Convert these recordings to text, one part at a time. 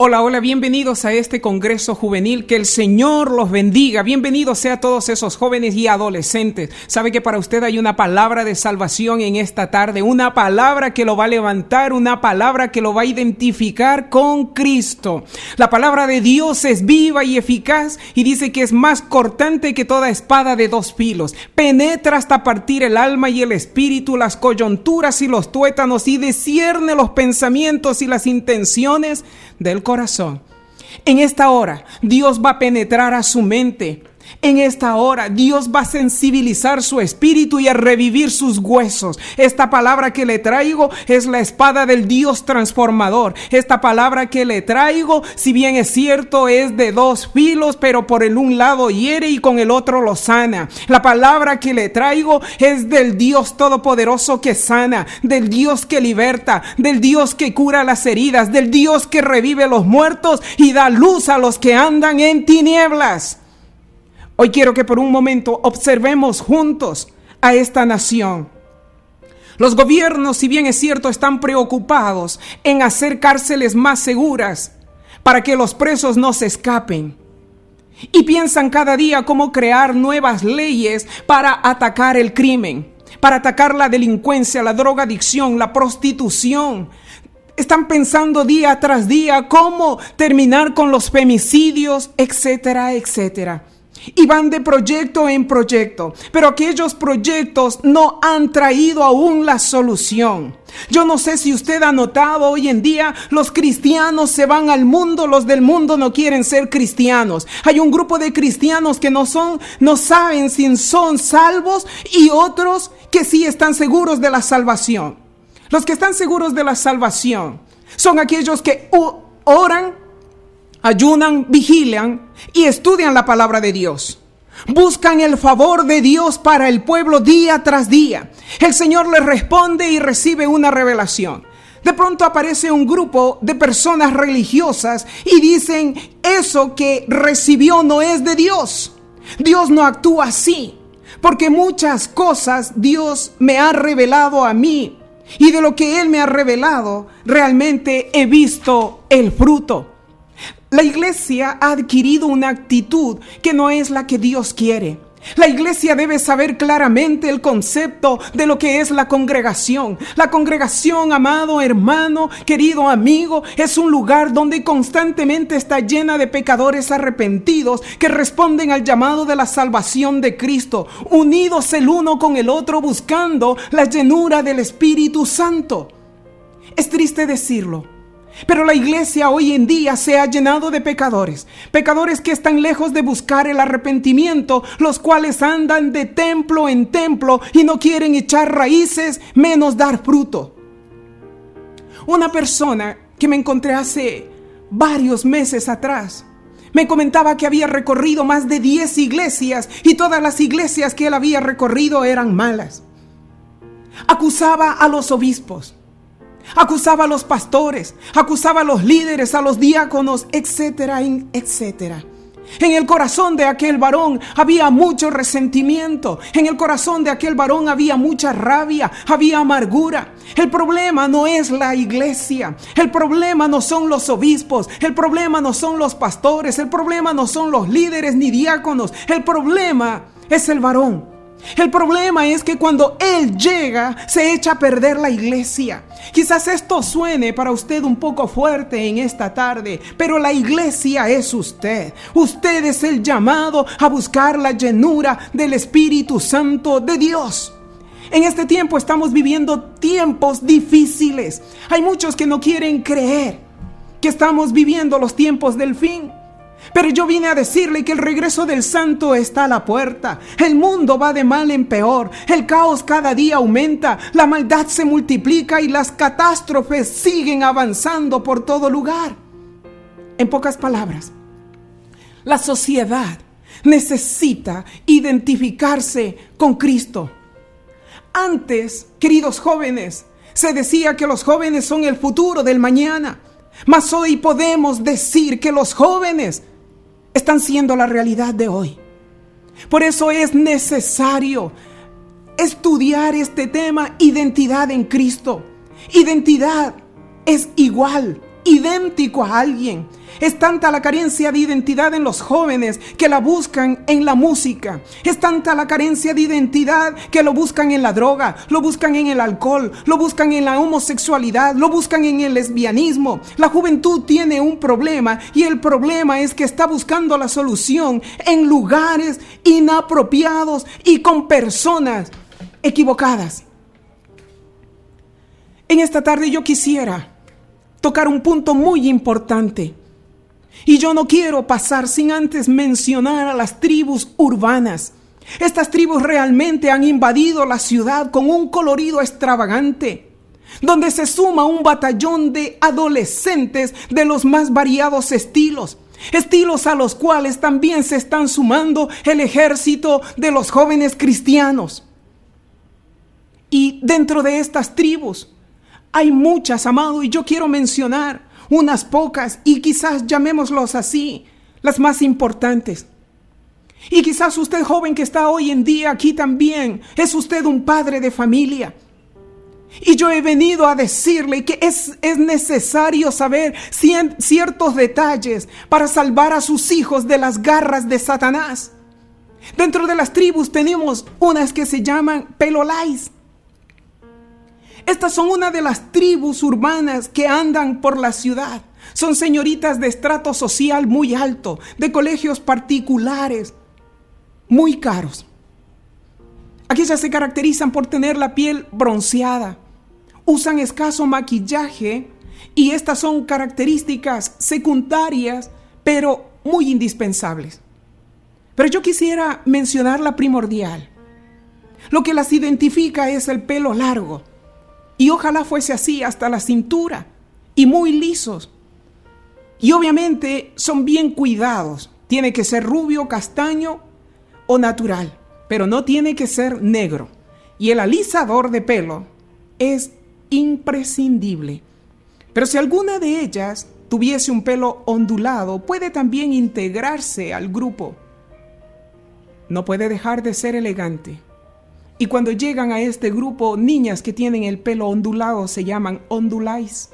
Hola, hola, bienvenidos a este Congreso Juvenil, que el Señor los bendiga. Bienvenidos sea todos esos jóvenes y adolescentes. Sabe que para usted hay una palabra de salvación en esta tarde, una palabra que lo va a levantar, una palabra que lo va a identificar con Cristo. La palabra de Dios es viva y eficaz y dice que es más cortante que toda espada de dos filos. Penetra hasta partir el alma y el espíritu, las coyunturas y los tuétanos y discierne los pensamientos y las intenciones del corazón. En esta hora Dios va a penetrar a su mente. En esta hora Dios va a sensibilizar su espíritu y a revivir sus huesos. Esta palabra que le traigo es la espada del Dios transformador. Esta palabra que le traigo, si bien es cierto, es de dos filos, pero por el un lado hiere y con el otro lo sana. La palabra que le traigo es del Dios todopoderoso que sana, del Dios que liberta, del Dios que cura las heridas, del Dios que revive los muertos y da luz a los que andan en tinieblas. Hoy quiero que por un momento observemos juntos a esta nación. Los gobiernos, si bien es cierto, están preocupados en hacer cárceles más seguras para que los presos no se escapen. Y piensan cada día cómo crear nuevas leyes para atacar el crimen, para atacar la delincuencia, la drogadicción, la prostitución. Están pensando día tras día cómo terminar con los femicidios, etcétera, etcétera. Y van de proyecto en proyecto, pero aquellos proyectos no han traído aún la solución. Yo no sé si usted ha notado, hoy en día los cristianos se van al mundo, los del mundo no quieren ser cristianos. Hay un grupo de cristianos que no saben si son salvos y otros que sí están seguros de la salvación. Los que están seguros de la salvación son aquellos que oran, ayunan, vigilan y estudian la palabra de Dios. Buscan el favor de Dios para el pueblo día tras día. El Señor les responde y recibe una revelación. De pronto aparece un grupo de personas religiosas y dicen, eso que recibió no es de Dios. Dios no actúa así, porque muchas cosas Dios me ha revelado a mí. Y de lo que Él me ha revelado, realmente he visto el fruto. La iglesia ha adquirido una actitud que no es la que Dios quiere. La iglesia debe saber claramente el concepto de lo que es la congregación. La congregación, amado hermano, querido amigo, es un lugar donde constantemente está llena de pecadores arrepentidos que responden al llamado de la salvación de Cristo, unidos el uno con el otro buscando la llenura del Espíritu Santo. Es triste decirlo, pero la iglesia hoy en día se ha llenado de pecadores que están lejos de buscar el arrepentimiento, los cuales andan de templo en templo y no quieren echar raíces, menos dar fruto. Una persona que me encontré hace varios meses atrás me comentaba que había recorrido más de 10 iglesias y todas las iglesias que él había recorrido eran malas. Acusaba a los obispos, acusaba a los pastores, acusaba a los líderes, a los diáconos, etcétera, etcétera. En el corazón de aquel varón había mucho resentimiento. En el corazón de aquel varón había mucha rabia, había amargura. El problema no es la iglesia. El problema no son los obispos. El problema no son los pastores. El problema no son los líderes ni diáconos. El problema es el varón. El problema es que cuando Él llega, se echa a perder la iglesia. Quizás esto suene para usted un poco fuerte en esta tarde, pero la iglesia es usted. Usted es el llamado a buscar la llenura del Espíritu Santo de Dios. En este tiempo estamos viviendo tiempos difíciles. Hay muchos que no quieren creer que estamos viviendo los tiempos del fin. Pero yo vine a decirle que el regreso del Santo está a la puerta. El mundo va de mal en peor. El caos cada día aumenta. La maldad se multiplica y las catástrofes siguen avanzando por todo lugar. En pocas palabras, la sociedad necesita identificarse con Cristo. Antes, queridos jóvenes, se decía que los jóvenes son el futuro del mañana. Mas hoy podemos decir que los jóvenes están siendo la realidad de hoy. Por eso es necesario estudiar este tema, identidad en Cristo. Identidad es igual idéntico a alguien. Es tanta la carencia de identidad en los jóvenes que la buscan en la música. Es tanta la carencia de identidad que lo buscan en la droga, lo buscan en el alcohol, lo buscan en la homosexualidad, lo buscan en el lesbianismo. La juventud tiene un problema y el problema es que está buscando la solución en lugares inapropiados y con personas equivocadas. En esta tarde yo quisiera tocar un punto muy importante. Y yo no quiero pasar sin antes mencionar a las tribus urbanas. Estas tribus realmente han invadido la ciudad con un colorido extravagante, donde se suma un batallón de adolescentes de los más variados estilos a los cuales también se están sumando el ejército de los jóvenes cristianos. Y dentro de estas tribus hay muchas, amado, y yo quiero mencionar unas pocas, y quizás llamémoslos así, las más importantes. Y quizás usted, joven que está hoy en día aquí también, es usted un padre de familia. Y yo he venido a decirle que es necesario saber ciertos detalles para salvar a sus hijos de las garras de Satanás. Dentro de las tribus tenemos unas que se llaman Pelolais. Estas son una de las tribus urbanas que andan por la ciudad. Son señoritas de estrato social muy alto, de colegios particulares, muy caros. Aquellas se caracterizan por tener la piel bronceada, usan escaso maquillaje y estas son características secundarias, pero muy indispensables. Pero yo quisiera mencionar la primordial. Lo que las identifica es el pelo largo. Y ojalá fuese así hasta la cintura y muy lisos. Y obviamente son bien cuidados. Tiene que ser rubio, castaño o natural, pero no tiene que ser negro. Y el alisador de pelo es imprescindible. Pero si alguna de ellas tuviese un pelo ondulado, puede también integrarse al grupo. No puede dejar de ser elegante. Y cuando llegan a este grupo, niñas que tienen el pelo ondulado se llaman ondulais.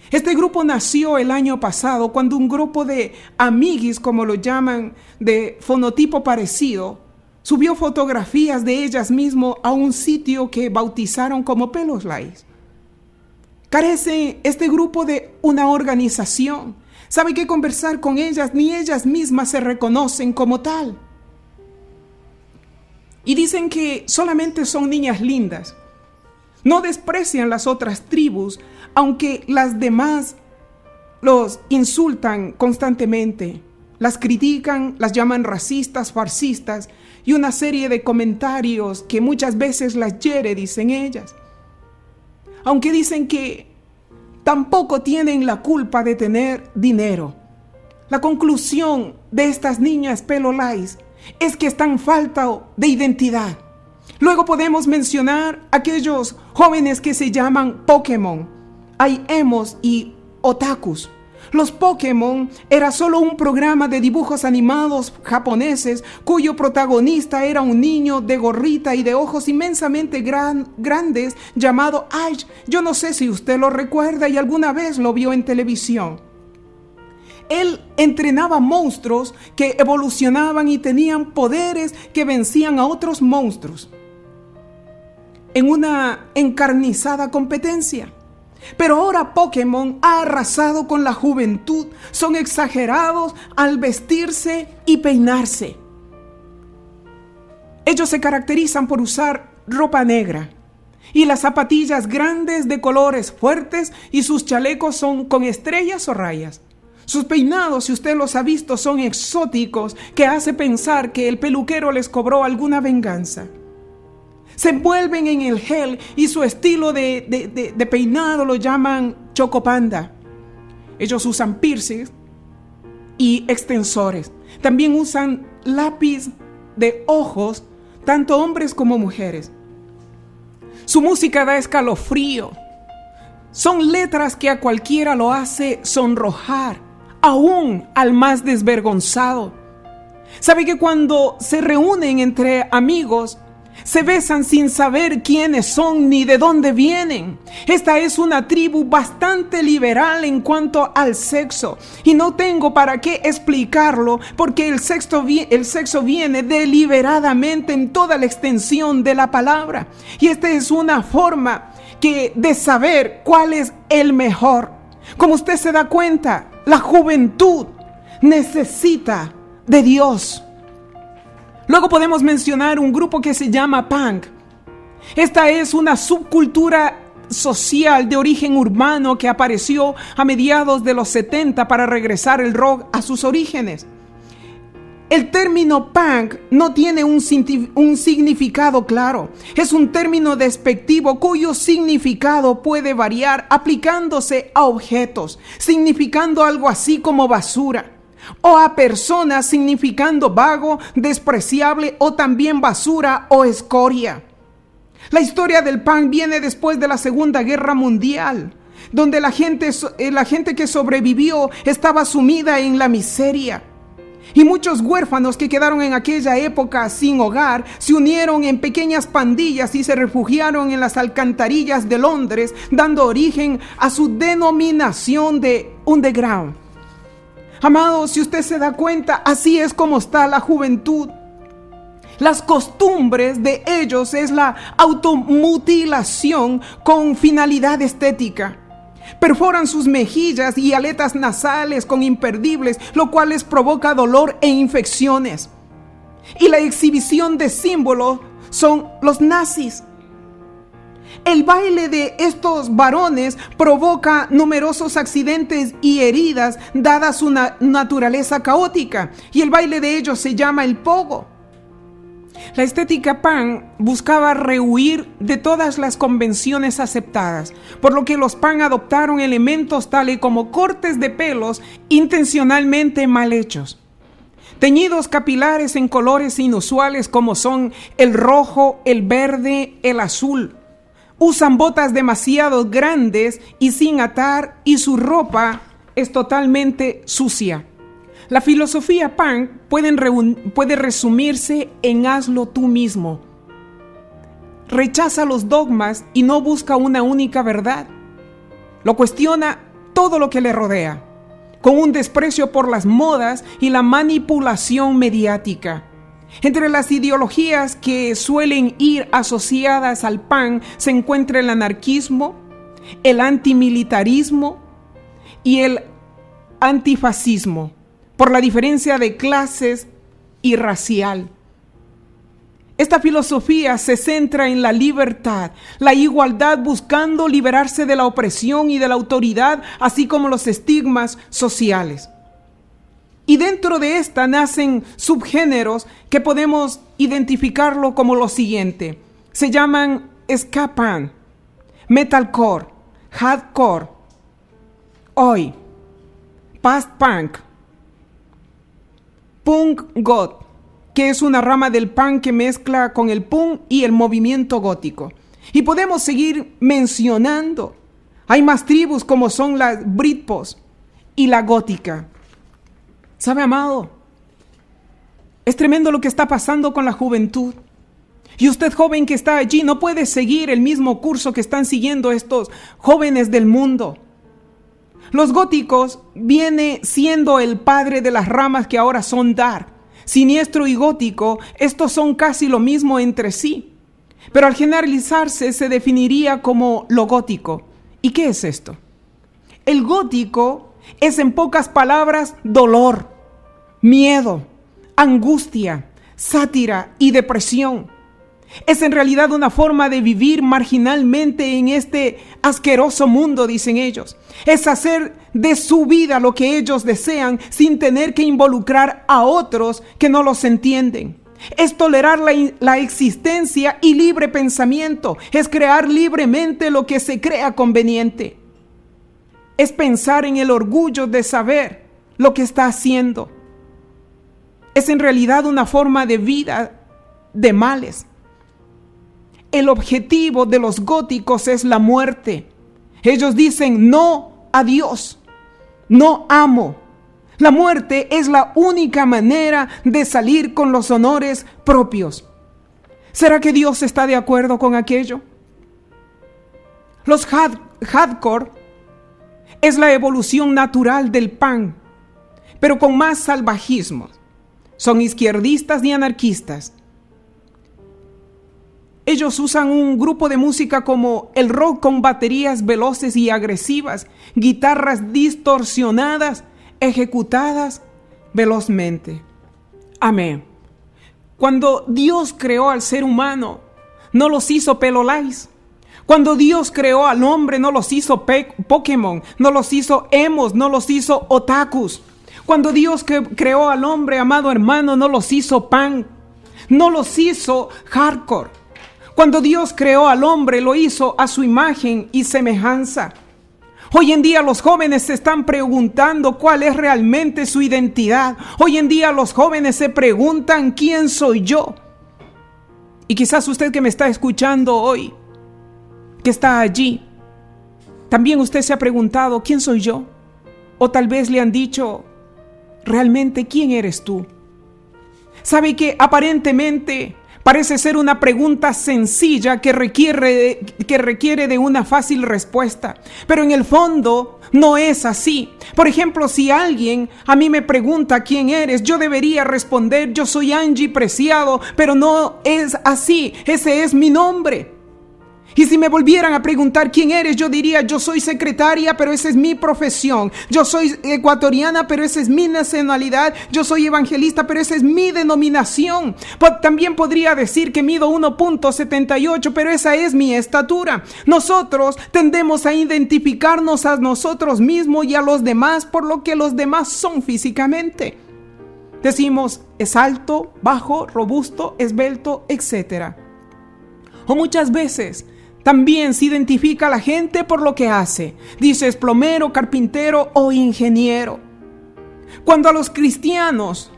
Este grupo nació el año pasado cuando un grupo de amiguis, como lo llaman, de fonotipo parecido, subió fotografías de ellas mismas a un sitio que bautizaron como Pelolais. Carece este grupo de una organización. ¿Sabe qué conversar con ellas? Ni ellas mismas se reconocen como tal. Y dicen que solamente son niñas lindas. No desprecian las otras tribus, aunque las demás los insultan constantemente. Las critican, las llaman racistas, fascistas y una serie de comentarios que muchas veces las hiere, dicen ellas. Aunque dicen que tampoco tienen la culpa de tener dinero. La conclusión de estas niñas Pelolais es que están falta de identidad. Luego podemos mencionar aquellos jóvenes que se llaman Pokémon. Hay emos y otakus. Los Pokémon era solo un programa de dibujos animados japoneses cuyo protagonista era un niño de gorrita y de ojos inmensamente grandes llamado Ash. Yo no sé si usted lo recuerda y alguna vez lo vio en televisión. Él entrenaba monstruos que evolucionaban y tenían poderes que vencían a otros monstruos en una encarnizada competencia. Pero ahora Pokémon ha arrasado con la juventud. Son exagerados al vestirse y peinarse. Ellos se caracterizan por usar ropa negra y las zapatillas grandes de colores fuertes y sus chalecos son con estrellas o rayas. Sus peinados, si usted los ha visto, son exóticos, que hace pensar que el peluquero les cobró alguna venganza. Se envuelven en el gel y su estilo de peinado lo llaman chocopanda. Ellos usan piercings y extensores. También usan lápiz de ojos, tanto hombres como mujeres. Su música da escalofrío. Son letras que a cualquiera lo hace sonrojar, aún al más desvergonzado. ¿Sabe que cuando se reúnen entre amigos, Se besan sin saber quiénes son ni de dónde vienen. Esta es una tribu bastante liberal en cuanto al sexo. Y no tengo para qué explicarlo, porque el sexo viene deliberadamente en toda la extensión de la palabra. Y esta es una forma de saber cuál es el mejor. Como usted se da cuenta, la juventud necesita de Dios. Luego podemos mencionar un grupo que se llama punk. Esta es una subcultura social de origen urbano que apareció a mediados de los 70 para regresar el rock a sus orígenes. El término punk no tiene un significado claro. Es un término despectivo cuyo significado puede variar aplicándose a objetos, significando algo así como basura, o a personas significando vago, despreciable o también basura o escoria. La historia del punk viene después de la Segunda Guerra Mundial, donde la gente que sobrevivió estaba sumida en la miseria. Y muchos huérfanos que quedaron en aquella época sin hogar se unieron en pequeñas pandillas y se refugiaron en las alcantarillas de Londres, dando origen a su denominación de underground. Amados, si usted se da cuenta, así es como está la juventud. Las costumbres de ellos es la automutilación con finalidad estética. Perforan sus mejillas y aletas nasales con imperdibles, lo cual les provoca dolor e infecciones. Y la exhibición de símbolos son los nazis. El baile de estos varones provoca numerosos accidentes y heridas dada su naturaleza caótica, y el baile de ellos se llama el pogo. La estética punk buscaba rehuir de todas las convenciones aceptadas, por lo que los punk adoptaron elementos tales como cortes de pelos intencionalmente mal hechos, teñidos capilares en colores inusuales como son el rojo, el verde, el azul. Usan botas demasiado grandes y sin atar, y su ropa es totalmente sucia. La filosofía punk puede resumirse en hazlo tú mismo. Rechaza los dogmas y no busca una única verdad. Lo cuestiona todo lo que le rodea, con un desprecio por las modas y la manipulación mediática. Entre las ideologías que suelen ir asociadas al punk se encuentra el anarquismo, el antimilitarismo y el antifascismo, por la diferencia de clases y racial. Esta filosofía se centra en la libertad, la igualdad, buscando liberarse de la opresión y de la autoridad, así como los estigmas sociales. Y dentro de esta nacen subgéneros que podemos identificarlo como lo siguiente. Se llaman ska punk, metalcore, hardcore, oi, post punk, punk goth, que es una rama del punk que mezcla con el punk y el movimiento gótico. Y podemos seguir mencionando. Hay más tribus como son las Britpop y la gótica. ¿Sabe, amado? Es tremendo lo que está pasando con la juventud. Y usted, joven que está allí, no puede seguir el mismo curso que están siguiendo estos jóvenes del mundo. Los góticos viene siendo el padre de las ramas que ahora son dark. Siniestro y gótico, estos son casi lo mismo entre sí. Pero al generalizarse se definiría como lo gótico. ¿Y qué es esto? El gótico es, en pocas palabras, dolor, miedo, angustia, sátira y depresión. Es en realidad una forma de vivir marginalmente en este asqueroso mundo, dicen ellos. Es hacer de su vida lo que ellos desean sin tener que involucrar a otros que no los entienden. Es tolerar la existencia y libre pensamiento. Es crear libremente lo que se crea conveniente. Es pensar en el orgullo de saber lo que está haciendo. Es en realidad una forma de vida de males. El objetivo de los góticos es la muerte. Ellos dicen no a Dios, no amo. La muerte es la única manera de salir con los honores propios. ¿Será que Dios está de acuerdo con aquello? Los hardcore es la evolución natural del punk, pero con más salvajismo. Son izquierdistas y anarquistas. Ellos usan un grupo de música como el rock con baterías veloces y agresivas, guitarras distorsionadas, ejecutadas velozmente. Amén. Cuando Dios creó al ser humano, no los hizo pelolais. Cuando Dios creó al hombre, no los hizo Pokémon, no los hizo emos, no los hizo otakus. Cuando Dios creó al hombre, amado hermano, no los hizo punk, no los hizo hardcore. Cuando Dios creó al hombre, lo hizo a su imagen y semejanza. Hoy en día los jóvenes se están preguntando cuál es realmente su identidad. Hoy en día los jóvenes se preguntan ¿quién soy yo? Y quizás usted que me está escuchando hoy, que está allí, también usted se ha preguntado ¿quién soy yo? O tal vez le han dicho ¿realmente quién eres tú? ¿Sabe que aparentemente parece ser una pregunta sencilla que requiere de una fácil respuesta? Pero en el fondo no es así. Por ejemplo, si alguien a mí me pregunta ¿quién eres?, yo debería responder yo soy Angie Preciado, pero no es así. Ese es mi nombre. Y si me volvieran a preguntar quién eres, yo diría yo soy secretaria, pero esa es mi profesión. Yo soy ecuatoriana, pero esa es mi nacionalidad. Yo soy evangelista, pero esa es mi denominación. También podría decir que mido 1.78, pero esa es mi estatura. Nosotros tendemos a identificarnos a nosotros mismos y a los demás por lo que los demás son físicamente. Decimos es alto, bajo, robusto, esbelto, etc. O muchas veces también se identifica a la gente por lo que hace. Dices plomero, carpintero o ingeniero. Cuando a los cristianos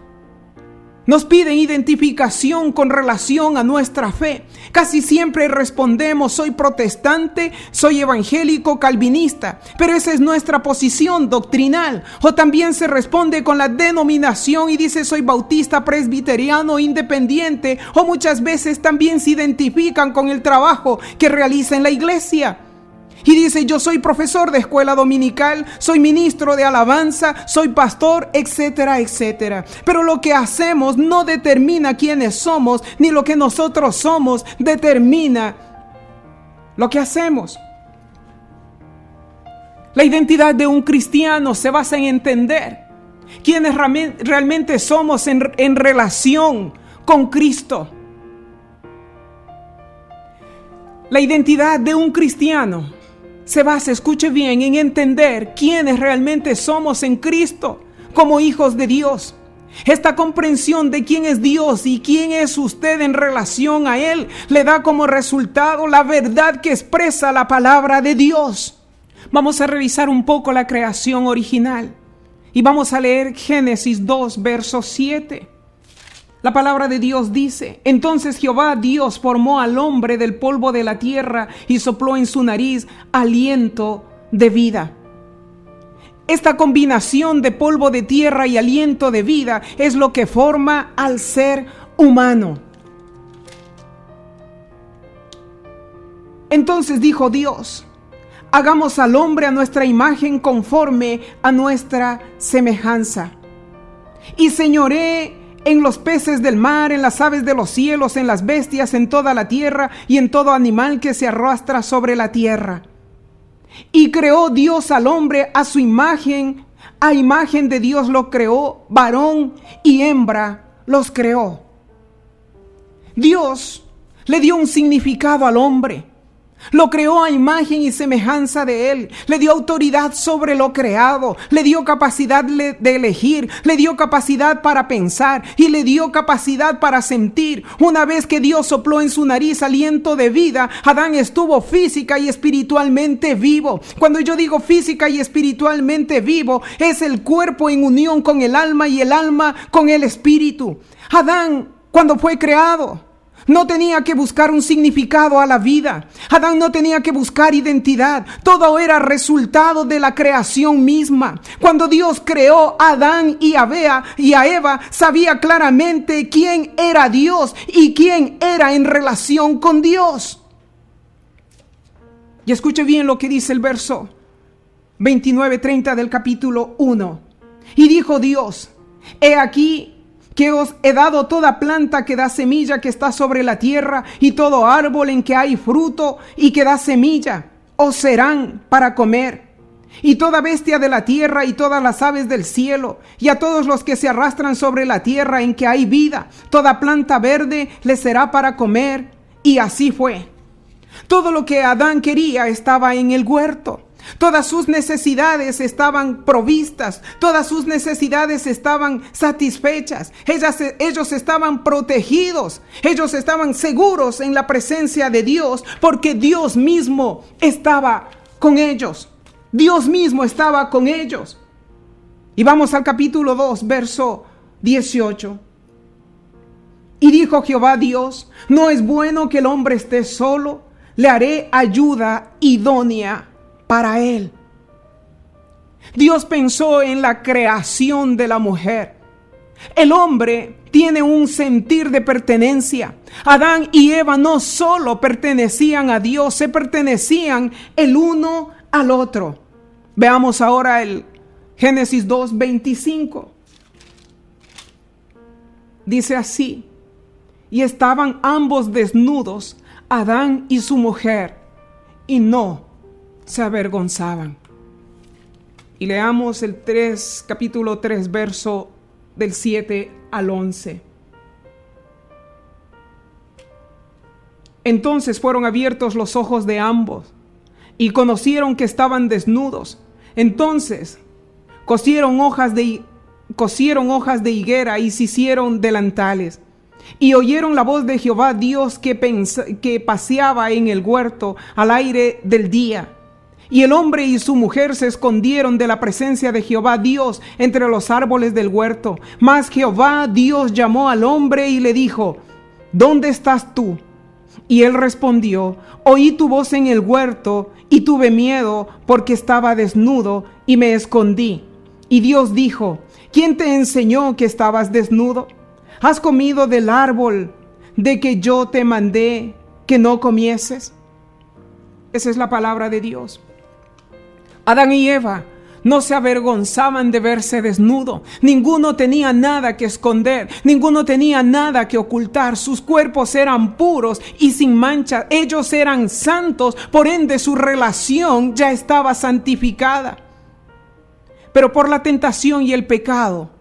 nos piden identificación con relación a nuestra fe, casi siempre respondemos soy protestante, soy evangélico, calvinista, pero esa es nuestra posición doctrinal. O también se responde con la denominación y dice soy bautista, presbiteriano, independiente, o muchas veces también se identifican con el trabajo que realiza en la iglesia. Y dice yo soy profesor de escuela dominical, soy ministro de alabanza, soy pastor, etcétera, etcétera. Pero lo que hacemos no determina quiénes somos, ni lo que nosotros somos determina lo que hacemos. La identidad de un cristiano se basa en entender quiénes realmente somos en relación con Cristo. La identidad de un cristiano se basa, escuche bien, en entender quiénes realmente somos en Cristo como hijos de Dios. Esta comprensión de quién es Dios y quién es usted en relación a Él le da como resultado la verdad que expresa la palabra de Dios. Vamos a revisar un poco la creación original y vamos a leer Génesis 2, verso 7. La palabra de Dios dice: entonces Jehová Dios formó al hombre del polvo de la tierra y sopló en su nariz aliento de vida. Esta combinación de polvo de tierra y aliento de vida es lo que forma al ser humano. Entonces dijo Dios: hagamos al hombre a nuestra imagen conforme a nuestra semejanza. Y señoré en los peces del mar, en las aves de los cielos, en las bestias, en toda la tierra y en todo animal que se arrastra sobre la tierra. Y creó Dios al hombre a su imagen, a imagen de Dios lo creó, varón y hembra los creó. Dios le dio un significado al hombre. Lo creó a imagen y semejanza de Él. Le dio autoridad sobre lo creado. Le dio capacidad de elegir. Le dio capacidad para pensar. Y le dio capacidad para sentir. Una vez que Dios sopló en su nariz aliento de vida, Adán estuvo física y espiritualmente vivo. Cuando yo digo física y espiritualmente vivo, es el cuerpo en unión con el alma y el alma con el espíritu. Adán, cuando fue creado, no tenía que buscar un significado a la vida. Adán no tenía que buscar identidad. Todo era resultado de la creación misma. Cuando Dios creó a Adán y a Eva, sabía claramente quién era Dios y quién era en relación con Dios. Y escuche bien lo que dice el verso 29-30 del capítulo 1. Y dijo Dios: he aquí que os he dado toda planta que da semilla que está sobre la tierra, y todo árbol en que hay fruto y que da semilla, os serán para comer. Y toda bestia de la tierra y todas las aves del cielo, y a todos los que se arrastran sobre la tierra en que hay vida, toda planta verde les será para comer. Y así fue. Todo lo que Adán quería estaba en el huerto. Todas sus necesidades estaban provistas, todas sus necesidades estaban satisfechas, ellos estaban protegidos, ellos estaban seguros en la presencia de Dios, porque Dios mismo estaba con ellos. Dios mismo estaba con ellos. Y vamos al capítulo 2, verso 18. Y dijo Jehová Dios: no es bueno que el hombre esté solo, le haré ayuda idónea para él. Dios pensó en la creación de la mujer. El hombre tiene un sentir de pertenencia. Adán y Eva no solo pertenecían a Dios, se pertenecían el uno al otro. Veamos ahora el Génesis 2:25. Dice así: y estaban ambos desnudos, Adán y su mujer, y no se avergonzaban. Y leamos el capítulo 3, verso del 7 al 11. Entonces fueron abiertos los ojos de ambos, y conocieron que estaban desnudos. Entonces cosieron hojas de higuera y se hicieron delantales. Y oyeron la voz de Jehová Dios que paseaba en el huerto al aire del día. Y el hombre y su mujer se escondieron de la presencia de Jehová Dios entre los árboles del huerto. Mas Jehová Dios llamó al hombre y le dijo: ¿dónde estás tú? Y él respondió: oí tu voz en el huerto y tuve miedo porque estaba desnudo y me escondí. Y Dios dijo: ¿quién te enseñó que estabas desnudo? ¿Has comido del árbol de que yo te mandé que no comieses? Esa es la palabra de Dios. Adán y Eva no se avergonzaban de verse desnudo. Ninguno tenía nada que esconder. Ninguno tenía nada que ocultar. Sus cuerpos eran puros y sin mancha. Ellos eran santos. Por ende, su relación ya estaba santificada. Pero por la tentación y el pecado,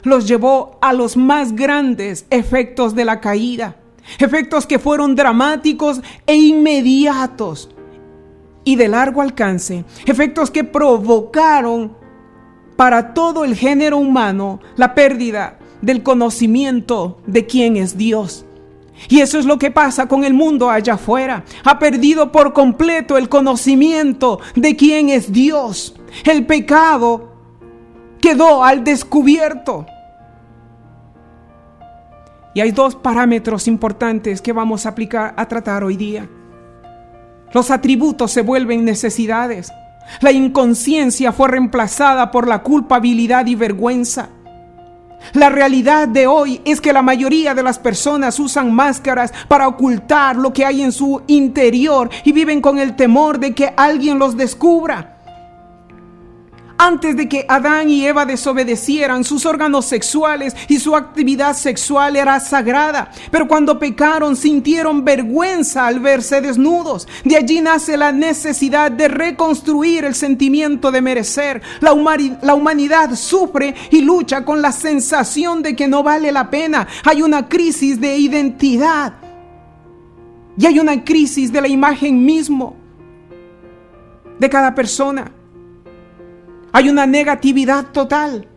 los llevó a los más grandes efectos de la caída. Efectos que fueron dramáticos e inmediatos y de largo alcance. Efectos que provocaron para todo el género humano la pérdida del conocimiento de quién es Dios. Y eso es lo que pasa con el mundo allá afuera. Ha perdido por completo el conocimiento de quién es Dios. El pecado quedó al descubierto. Y hay dos parámetros importantes que vamos a tratar hoy día. Los atributos se vuelven necesidades. La inconsciencia fue reemplazada por la culpabilidad y vergüenza. La realidad de hoy es que la mayoría de las personas usan máscaras para ocultar lo que hay en su interior y viven con el temor de que alguien los descubra. Antes de que Adán y Eva desobedecieran, sus órganos sexuales y su actividad sexual era sagrada. Pero cuando pecaron, sintieron vergüenza al verse desnudos. De allí nace la necesidad de reconstruir el sentimiento de merecer. La humanidad sufre y lucha con la sensación de que no vale la pena. Hay una crisis de identidad. Y hay una crisis de la imagen mismo de cada persona. Hay una negatividad total.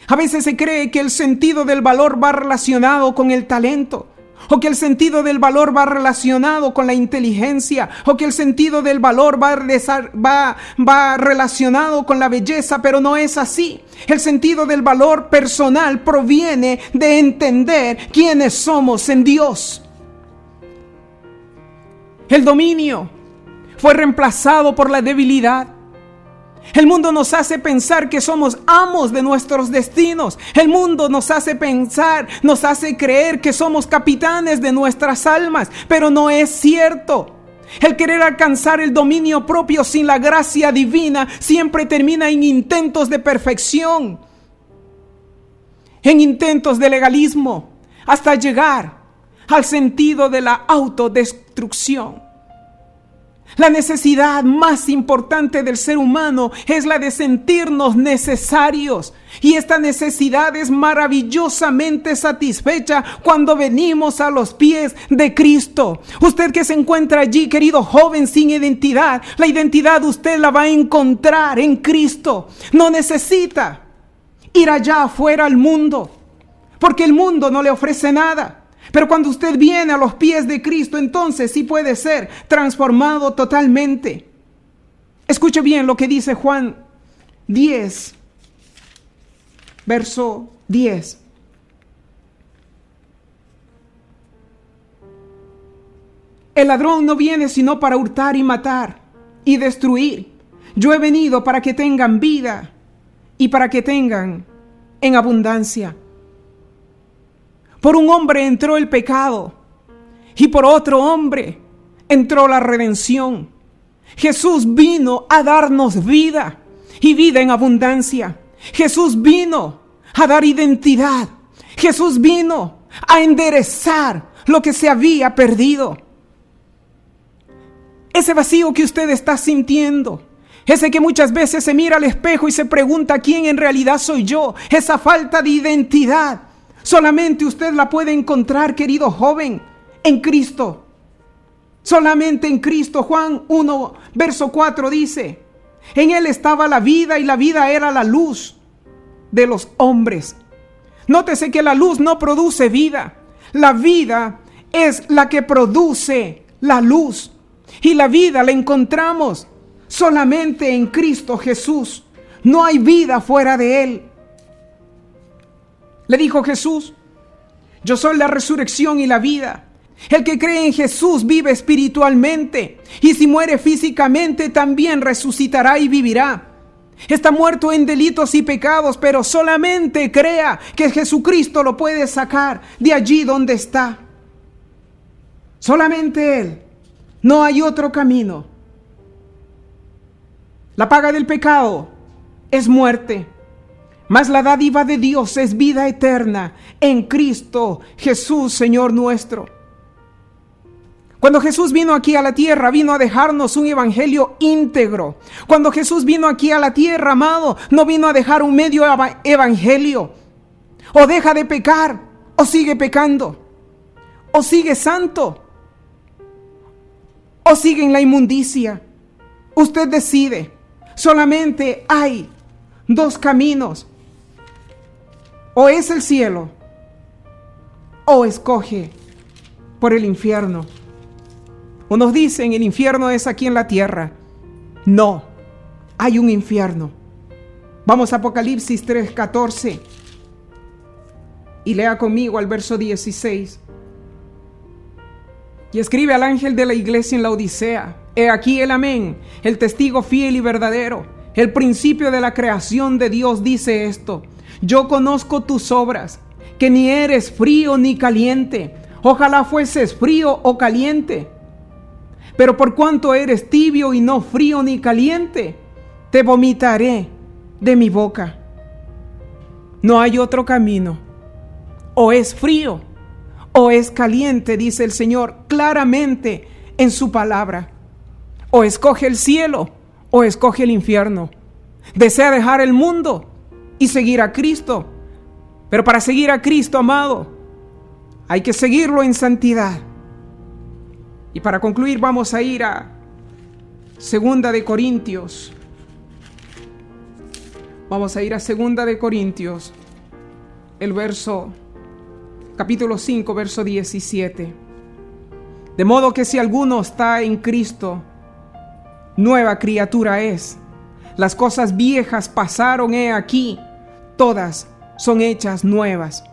A veces se cree que el sentido del valor va relacionado con el talento. o que el sentido del valor va relacionado con la inteligencia, o que el sentido del valor va relacionado con la belleza, pero no es así. El sentido del valor personal proviene de entender quiénes somos en Dios. El dominio fue reemplazado por la debilidad. El mundo nos hace pensar que somos amos de nuestros destinos. El mundo nos hace pensar, nos hace creer que somos capitanes de nuestras almas, pero no es cierto. El querer alcanzar el dominio propio sin la gracia divina siempre termina en intentos de perfección, en intentos de legalismo, hasta llegar al sentido de la autodestrucción. La necesidad más importante del ser humano es la de sentirnos necesarios. Y esta necesidad es maravillosamente satisfecha cuando venimos a los pies de Cristo. Usted que se encuentra allí, querido joven sin identidad, la identidad usted la va a encontrar en Cristo. No necesita ir allá afuera al mundo, porque el mundo no le ofrece nada. Pero cuando usted viene a los pies de Cristo, entonces sí puede ser transformado totalmente. Escuche bien lo que dice Juan 10, verso 10. El ladrón no viene sino para hurtar y matar y destruir. Yo he venido para que tengan vida y para que tengan en abundancia. Por un hombre entró el pecado y por otro hombre entró la redención. Jesús vino a darnos vida y vida en abundancia. Jesús vino a dar identidad. Jesús vino a enderezar lo que se había perdido. Ese vacío que usted está sintiendo, ese que muchas veces se mira al espejo y se pregunta quién en realidad soy yo, esa falta de identidad, solamente usted la puede encontrar, querido joven, en Cristo. Solamente en Cristo. Juan 1, verso 4 dice: en Él estaba la vida y la vida era la luz de los hombres. Nótese que la luz no produce vida. La vida es la que produce la luz. Y la vida la encontramos solamente en Cristo Jesús. No hay vida fuera de Él. Le dijo Jesús: yo soy la resurrección y la vida. El que cree en Jesús vive espiritualmente, y si muere físicamente también resucitará y vivirá. Está muerto en delitos y pecados, pero solamente crea que Jesucristo lo puede sacar de allí donde está. Solamente Él. No hay otro camino. La paga del pecado es muerte, mas la dádiva de Dios es vida eterna en Cristo Jesús, Señor nuestro. Cuando Jesús vino aquí a la tierra, vino a dejarnos un evangelio íntegro. Cuando Jesús vino aquí a la tierra, amado, no vino a dejar un medio evangelio. O deja de pecar, o sigue pecando, o sigue santo, o sigue en la inmundicia. Usted decide. Solamente hay dos caminos. O es el cielo, o escoge por el infierno. Unos dicen el infierno es aquí en la tierra. No, hay un infierno. Vamos a Apocalipsis 3:14 y lea conmigo al verso 16. Y escribe al ángel de la iglesia en la Odisea: he aquí el amén, el testigo fiel y verdadero, el principio de la creación de Dios dice esto: yo conozco tus obras, que ni eres frío ni caliente. Ojalá fueses frío o caliente. Pero por cuanto eres tibio y no frío ni caliente, te vomitaré de mi boca. No hay otro camino. O es frío o es caliente, dice el Señor claramente en su palabra. O escoge el cielo o escoge el infierno. Desea dejar el mundo y seguir a Cristo. Pero para seguir a Cristo, amado, hay que seguirlo en santidad. Y para concluir vamos a ir a 2 de Corintios. Vamos a ir a 2 de Corintios, el verso capítulo 5, verso 17. De modo que si alguno está en Cristo, nueva criatura es. Las cosas viejas pasaron, he aquí, todas son hechas nuevas.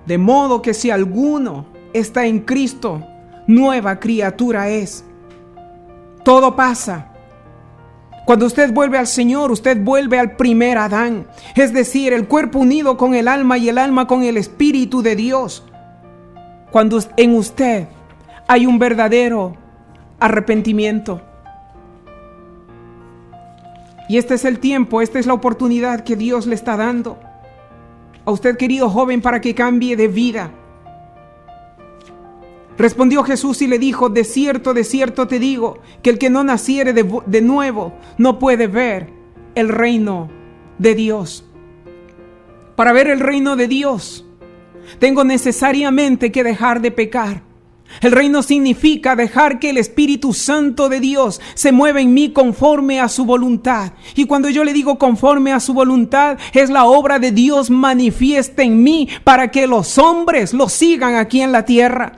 De modo que si alguno está en Cristo, nueva criatura es. Todo pasa. Cuando usted vuelve al Señor, usted vuelve al primer Adán, es decir, el cuerpo unido con el alma y el alma con el Espíritu de Dios. Cuando en usted hay un verdadero arrepentimiento. Y este es el tiempo, esta es la oportunidad que Dios le está dando a usted, querido joven, para que cambie de vida. Respondió Jesús y le dijo: de cierto te digo, que el que no naciere de nuevo no puede ver el reino de Dios. Para ver el reino de Dios, tengo necesariamente que dejar de pecar. El reino significa dejar que el Espíritu Santo de Dios se mueva en mí conforme a su voluntad. Y cuando yo le digo conforme a su voluntad, es la obra de Dios manifiesta en mí para que los hombres lo sigan aquí en la tierra.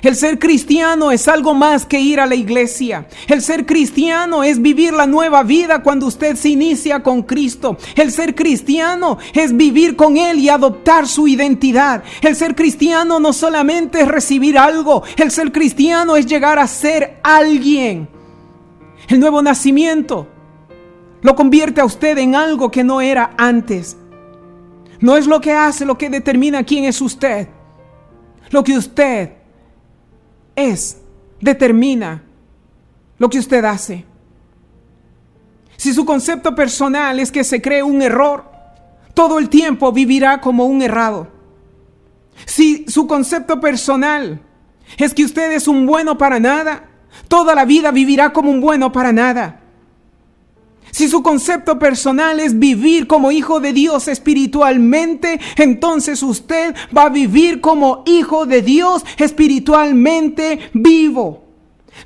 El ser cristiano es algo más que ir a la iglesia. El ser cristiano es vivir la nueva vida cuando usted se inicia con Cristo. El ser cristiano es vivir con Él y adoptar su identidad. El ser cristiano no solamente es recibir algo. El ser cristiano es llegar a ser alguien. El nuevo nacimiento lo convierte a usted en algo que no era antes. No es lo que hace lo que determina quién es usted. Lo que usted determina lo que usted hace. Si su concepto personal es que se cree un error, todo el tiempo vivirá como un errado. Si su concepto personal es que usted es un bueno para nada, toda la vida vivirá como un bueno para nada. Si su concepto personal es vivir como hijo de Dios espiritualmente, entonces usted va a vivir como hijo de Dios espiritualmente vivo.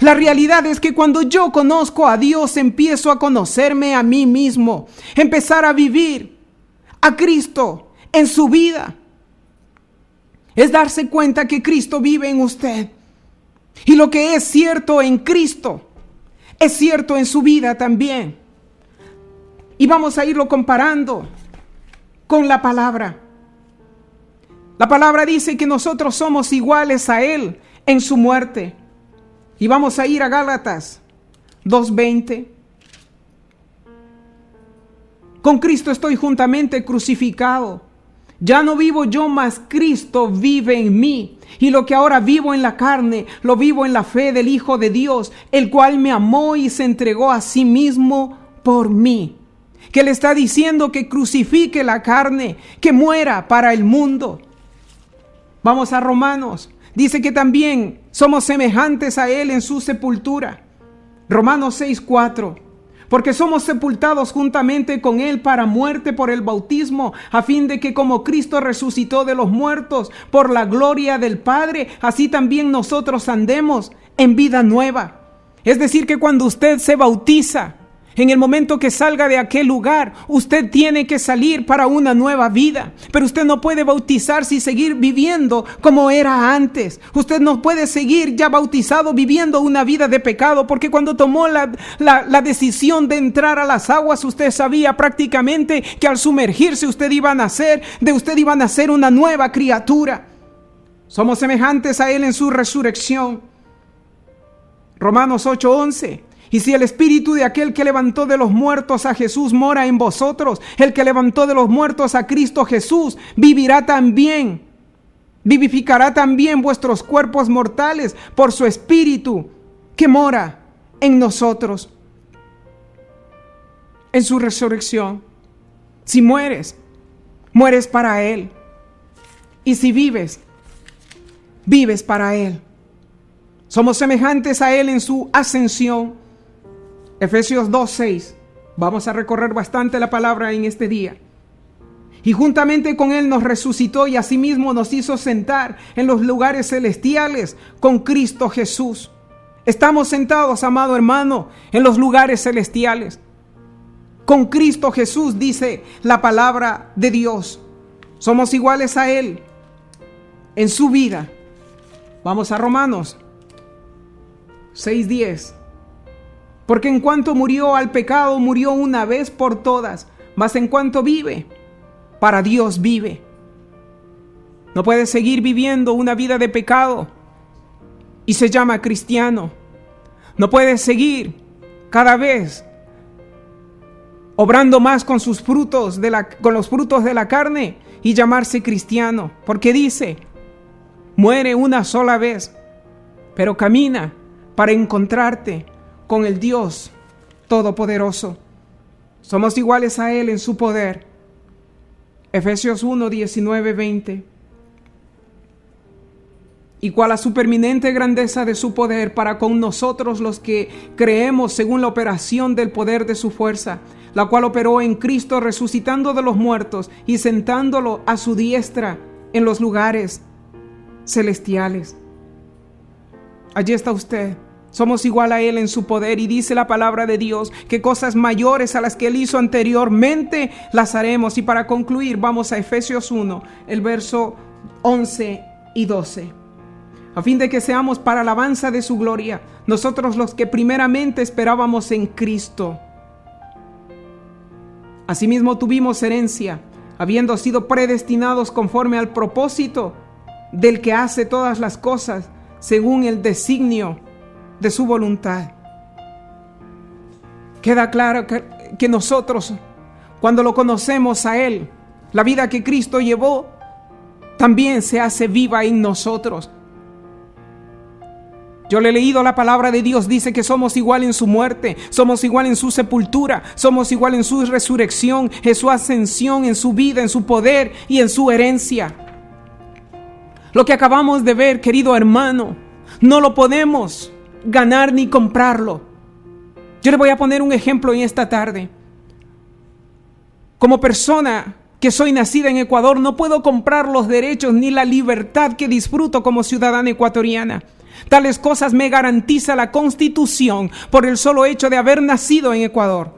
La realidad es que cuando yo conozco a Dios, empiezo a conocerme a mí mismo, empezar a vivir a Cristo en su vida. Es darse cuenta que Cristo vive en usted. Y lo que es cierto en Cristo, es cierto en su vida también. Y vamos a irlo comparando con la palabra. La palabra dice que nosotros somos iguales a Él en su muerte. Y vamos a ir a Gálatas 2:20. Con Cristo estoy juntamente crucificado. Ya no vivo yo, mas Cristo vive en mí. Y lo que ahora vivo en la carne, lo vivo en la fe del Hijo de Dios, el cual me amó y se entregó a sí mismo por mí. Que le está diciendo que crucifique la carne, que muera para el mundo. Vamos a Romanos. Dice que también somos semejantes a Él en su sepultura. Romanos 6:4. Porque somos sepultados juntamente con Él para muerte por el bautismo, a fin de que como Cristo resucitó de los muertos por la gloria del Padre, así también nosotros andemos en vida nueva. Es decir, que cuando usted se bautiza, en el momento que salga de aquel lugar, usted tiene que salir para una nueva vida. Pero usted no puede bautizarse y seguir viviendo como era antes. Usted no puede seguir ya bautizado viviendo una vida de pecado, porque cuando tomó la decisión de entrar a las aguas, usted sabía prácticamente que al sumergirse usted iba a nacer una nueva criatura. Somos semejantes a Él en su resurrección. Romanos 8:11. Y si el espíritu de aquel que levantó de los muertos a Jesús mora en vosotros, el que levantó de los muertos a Cristo Jesús vivificará también vuestros cuerpos mortales por su espíritu que mora en nosotros. En su resurrección, si mueres, mueres para Él. Y si vives, vives para Él. Somos semejantes a Él en su ascensión. Efesios 2:6. Vamos a recorrer bastante la palabra en este día. Y juntamente con Él nos resucitó y asimismo nos hizo sentar en los lugares celestiales con Cristo Jesús. Estamos sentados, amado hermano, en los lugares celestiales. Con Cristo Jesús, dice la palabra de Dios. Somos iguales a Él en su vida. Vamos a Romanos 6:10. Porque en cuanto murió al pecado, murió una vez por todas, mas en cuanto vive, para Dios vive. No puede seguir viviendo una vida de pecado y se llama cristiano. No puede seguir cada vez obrando más con sus frutos con los frutos de la carne y llamarse cristiano, porque dice, muere una sola vez, pero camina para encontrarte con el Dios Todopoderoso. Somos iguales a Él en su poder. Efesios 1, 19, 20. Y cuál la supereminente grandeza de su poder para con nosotros los que creemos según la operación del poder de su fuerza, la cual operó en Cristo resucitando de los muertos y sentándolo a su diestra en los lugares celestiales. Allí está usted. Somos igual a Él en su poder, y dice la palabra de Dios que cosas mayores a las que Él hizo anteriormente las haremos. Y para concluir, vamos a Efesios 1, el verso 11 y 12. A fin de que seamos para alabanza de su gloria, nosotros los que primeramente esperábamos en Cristo. Asimismo tuvimos herencia, habiendo sido predestinados conforme al propósito del que hace todas las cosas según el designio de su voluntad. Queda claro que nosotros, cuando lo conocemos a Él, la vida que Cristo llevó también se hace viva en nosotros. Yo le he leído la palabra de Dios, dice que somos igual en su muerte, somos igual en su sepultura, somos igual en su resurrección, en su ascensión, en su vida, en su poder y en su herencia. Lo que acabamos de ver, querido hermano, no lo podemos ganar ni comprarlo. Yo le voy a poner un ejemplo en esta tarde. Como persona que soy nacida en Ecuador, no puedo comprar los derechos ni la libertad que disfruto como ciudadana ecuatoriana. Tales cosas me garantiza la Constitución por el solo hecho de haber nacido en Ecuador.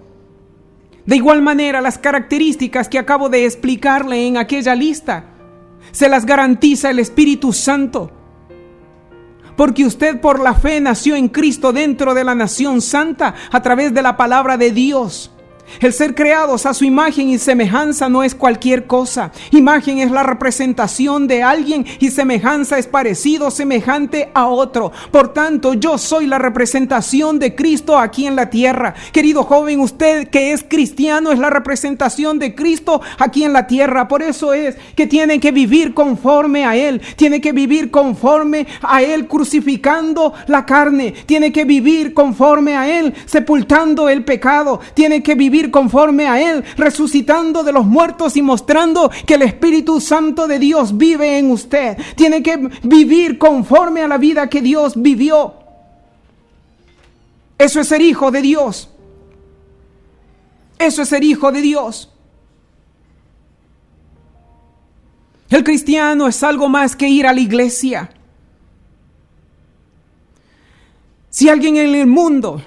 De igual manera, las características que acabo de explicarle en aquella lista se las garantiza el Espíritu Santo. Porque usted por la fe nació en Cristo dentro de la nación santa a través de la palabra de Dios. El ser creados a su imagen y semejanza no es cualquier cosa. Imagen es la representación de alguien y semejanza es parecido, semejante a otro. Por tanto, yo soy la representación de Cristo aquí en la tierra. Querido joven, usted que es cristiano es la representación de Cristo aquí en la tierra. Por eso es que tiene que vivir conforme a Él. Tiene que vivir conforme a Él crucificando la carne. Tiene que vivir conforme a Él sepultando el pecado. Tiene que vivir conforme a Él, resucitando de los muertos y mostrando que el Espíritu Santo de Dios vive en usted. Tiene que vivir conforme a la vida que Dios vivió. Eso es ser hijo de Dios. Eso es ser hijo de Dios. El cristiano es algo más que ir a la iglesia. Si alguien en el mundo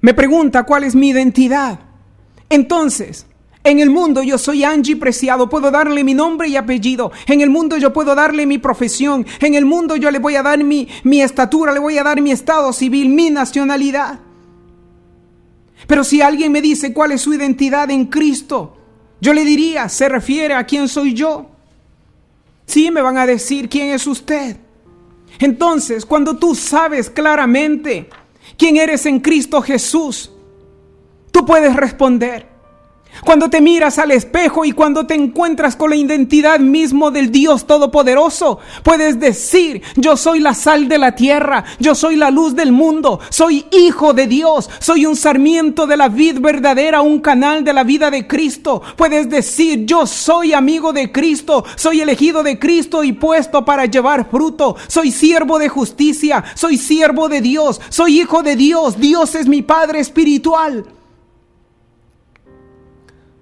me pregunta cuál es mi identidad, entonces, en el mundo yo soy Angie Preciado, puedo darle mi nombre y apellido. En el mundo yo puedo darle mi profesión. En el mundo yo le voy a dar mi estatura, le voy a dar mi estado civil, mi nacionalidad. Pero si alguien me dice cuál es su identidad en Cristo, yo le diría, ¿se refiere a quién soy yo? Sí, me van a decir, ¿quién es usted? Entonces, cuando tú sabes claramente quién eres en Cristo Jesús, tú puedes responder. Cuando te miras al espejo y cuando te encuentras con la identidad mismo del Dios Todopoderoso, puedes decir, yo soy la sal de la tierra, yo soy la luz del mundo, soy hijo de Dios, soy un sarmiento de la vid verdadera, un canal de la vida de Cristo. Puedes decir, yo soy amigo de Cristo, soy elegido de Cristo y puesto para llevar fruto, soy siervo de justicia, soy siervo de Dios, soy hijo de Dios, Dios es mi Padre espiritual.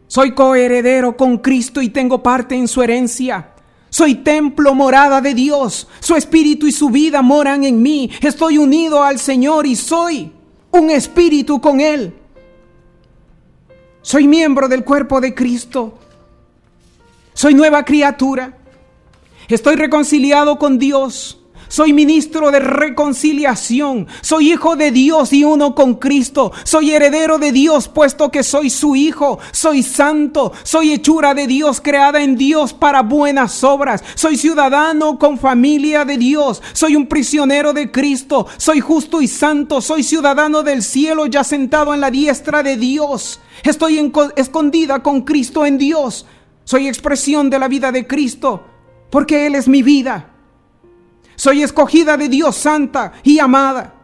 Soy coheredero con Cristo y tengo parte en su herencia. Soy templo, morada de Dios. Su espíritu y su vida moran en mí. Estoy unido al Señor y soy un espíritu con Él. Soy miembro del cuerpo de Cristo. Soy nueva criatura. Estoy reconciliado con Dios. Soy ministro de reconciliación. Soy hijo de Dios y uno con Cristo. Soy heredero de Dios, puesto que soy su hijo. Soy santo. Soy hechura de Dios, creada en Dios para buenas obras. Soy ciudadano con familia de Dios. Soy un prisionero de Cristo. Soy justo y santo. Soy ciudadano del cielo, ya sentado en la diestra de Dios. Estoy escondida con Cristo en Dios. Soy expresión de la vida de Cristo, porque Él es mi vida. Soy escogida de Dios, santa y amada.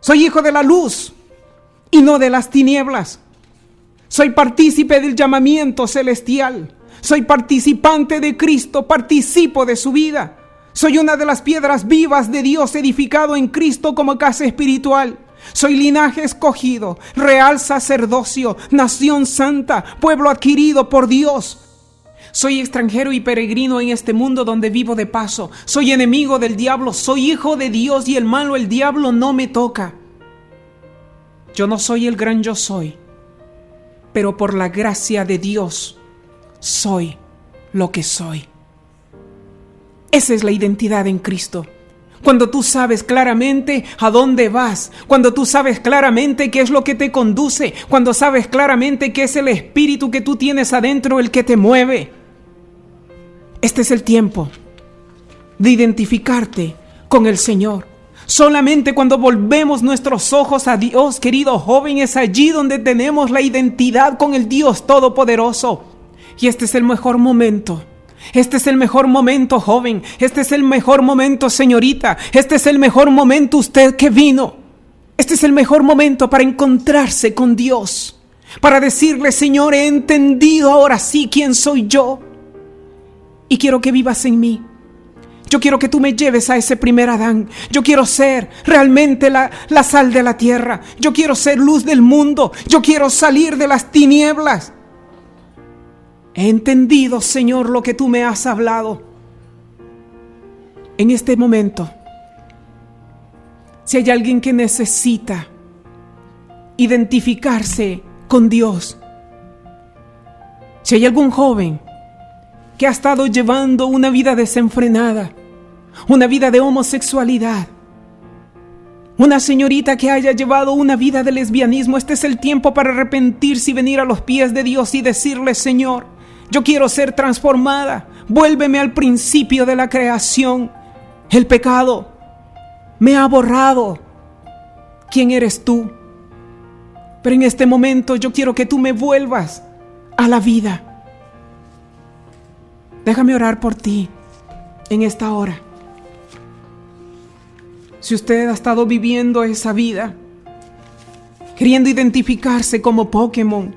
Soy hijo de la luz y no de las tinieblas. Soy partícipe del llamamiento celestial. Soy participante de Cristo, participo de su vida. Soy una de las piedras vivas de Dios, edificado en Cristo como casa espiritual. Soy linaje escogido, real sacerdocio, nación santa, pueblo adquirido por Dios. Soy extranjero y peregrino en este mundo donde vivo de paso. Soy enemigo del diablo, soy hijo de Dios y el malo, el diablo, no me toca. Yo no soy el gran yo soy, pero por la gracia de Dios soy lo que soy. Esa es la identidad en Cristo. Cuando tú sabes claramente a dónde vas, cuando tú sabes claramente qué es lo que te conduce, cuando sabes claramente que es el espíritu que tú tienes adentro el que te mueve. Este es el tiempo de identificarte con el Señor. Solamente cuando volvemos nuestros ojos a Dios, querido joven, es allí donde tenemos la identidad con el Dios Todopoderoso. Y este es el mejor momento. Este es el mejor momento, joven. Este es el mejor momento, señorita. Este es el mejor momento, usted que vino. Este es el mejor momento para encontrarse con Dios. Para decirle, Señor, he entendido ahora sí quién soy yo. Y quiero que vivas en mí. Yo quiero que tú me lleves a ese primer Adán. Yo quiero ser realmente la sal de la tierra. Yo quiero ser luz del mundo. Yo quiero salir de las tinieblas. He entendido, Señor, lo que tú me has hablado. En este momento, si hay alguien que necesita identificarse con Dios, si hay algún joven que ha estado llevando una vida desenfrenada, una vida de homosexualidad, una señorita que haya llevado una vida de lesbianismo, este es el tiempo para arrepentirse y venir a los pies de Dios y decirle, Señor, yo quiero ser transformada, vuélveme al principio de la creación. El pecado me ha borrado. ¿Quién eres tú? Pero en este momento yo quiero que tú me vuelvas a la vida. Déjame orar por ti en esta hora. Si usted ha estado viviendo esa vida, queriendo identificarse como Pokémon,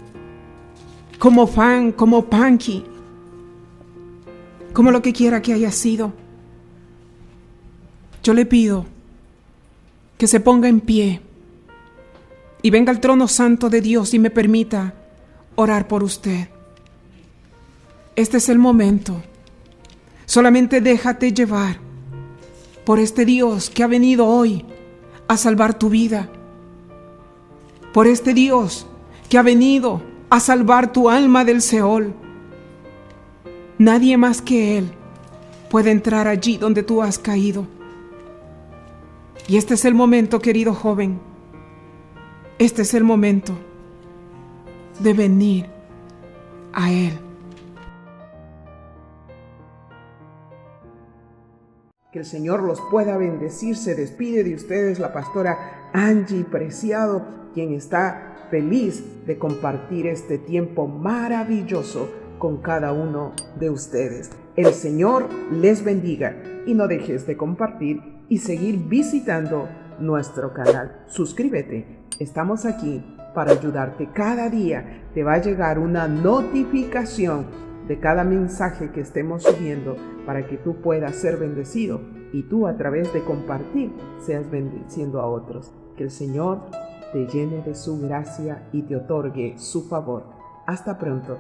como fan, como Punky, como lo que quiera que haya sido, yo le pido que se ponga en pie y venga al trono santo de Dios y me permita orar por usted. Este es el momento. Solamente déjate llevar por este Dios que ha venido hoy a salvar tu vida. Por este Dios que ha venido a salvar tu alma del Seol. Nadie más que Él puede entrar allí donde tú has caído. Y este es el momento, querido joven. Este es el momento de venir a Él. Que el Señor los pueda bendecir. Se despide de ustedes la pastora Angie Preciado, quien está feliz de compartir este tiempo maravilloso con cada uno de ustedes. El Señor les bendiga y no dejes de compartir y seguir visitando nuestro canal. Suscríbete. Estamos aquí para ayudarte. Cada día te va a llegar una notificación de cada mensaje que estemos subiendo para que tú puedas ser bendecido y tú a través de compartir seas bendiciendo a otros. Que el Señor te llene de su gracia y te otorgue su favor. Hasta pronto.